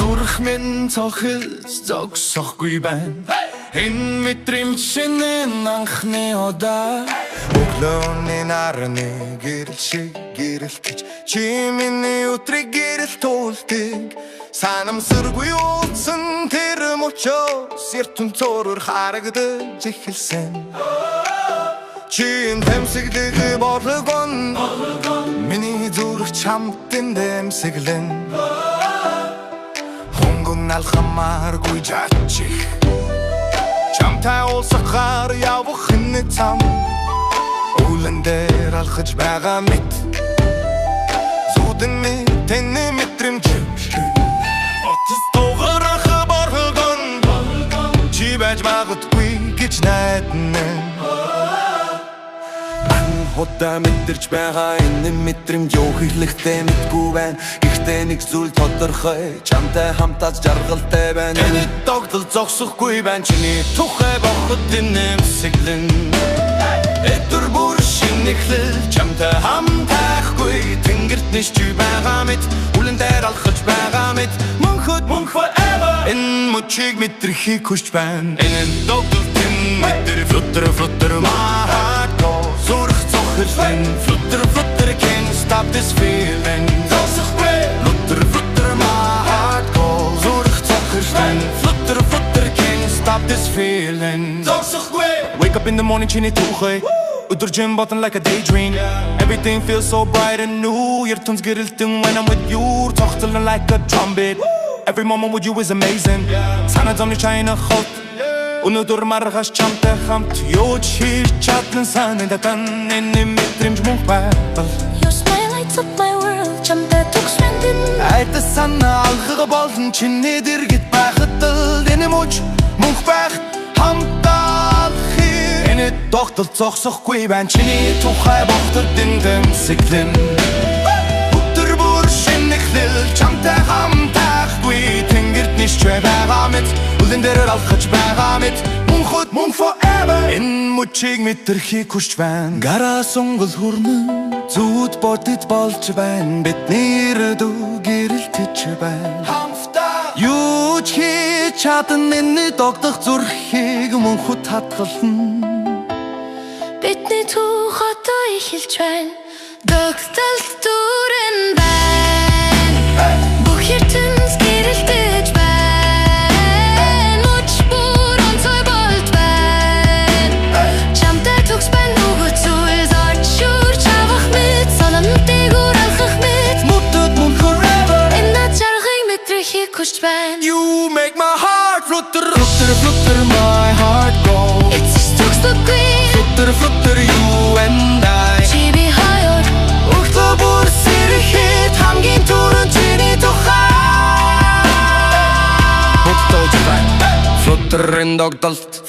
Зүрх минь цохилж зогсохгүй байна Энэ мэдрэмжийн анхны удаа Өглөөний нарны гэрэл шиг гэрэлтэж Чи миний өдрийг гэрэл туулдаг Санамсаргүй уулзсан тэр мөчөөс Эртүн цороор харагдаж эхэлсэн Чи тэмсэглэх болгон Миний зүрх чамд дэмсэглэн Хунгун алхамааргүй жаачих Чамтай уулзахаар явах энэ цам Үүлэн дээр алхаж байгаа мэт Зүудэн мэт тэний мэдрэмж Отос тугарах боргон Чи байж магадгүй гэж найдана Удаа мэдэрч байгаа энэ мэдрэмж юу хэлэхтэй мэдгүй байна Гэхдээ нэг зүйл тодорхой Чамтай хамтаас жаргалтай байна Энэ тогтол зогсохгүй байна Чиний тухай бохот дэмсэглэн Эдүр бүр шинэхлэл Чамтай хамтайхгүй Тэнгэрт ниш чи байгаа мэт Үлэн дээр алхаж байгаа мэт Мөнхөд мөн forever Энэ мөчийг мэдрэхийг хүсч байна Энэ тогтол тэн мэдэр Flutter my heart goes Зүрх Flutter, flutter, can't stop this feeling Flutter, my heart goes Зүрх цохирсан Flutter, can't stop this feeling Wake up in the morning, чиний тухай Өдөр жим ботон like a daydream Everything feels so bright and new Эртүнс гэрэлтэн when I'm with you Цогцолн like a trumpet Every moment with you is amazing Санаа зовны чайна хот Өнөөдөр маргаш чамтай хамт юу ч хийж чадсан санагдсан энэ мэдрэмж мөн байвал Your smile lights up my world чамтай төгсрэн Айдас санаа алхах болон чиний дэргэд байхад л энэ мөч мөнх байх хамтаа алхах Энэ тогтол зогсохгүй байна чиний тухай бохтод дэмсэглэн Өдөр бүр шинэхлэл чамтай хамтайхгүй Тэнгэрт ниш ч байгаа мэт Үлэн дээр алхаж байгаа мэт Мөнхөд мөн forever Энэ мөчийг мэдрэхийг хүсч байна Гараа сунгал хүрмэн Зүуд бодит болж байна Бидний ирдүү гэрэлтэж байна Хамтдаа Юу ч хийж чадна энэ догдох зүрхийг мөнхөд хатгална Бидний түүх одоо эхэлж байна Догтолт дүүрэн байна Бүх ертөнц гэрэлтэж байна You make my heart flutter my heart go Flutter you and I Чи би хоёр Өглөө бүр сэрэхэд хамгийн түрүүнд чиний тухай Flutter in догдолт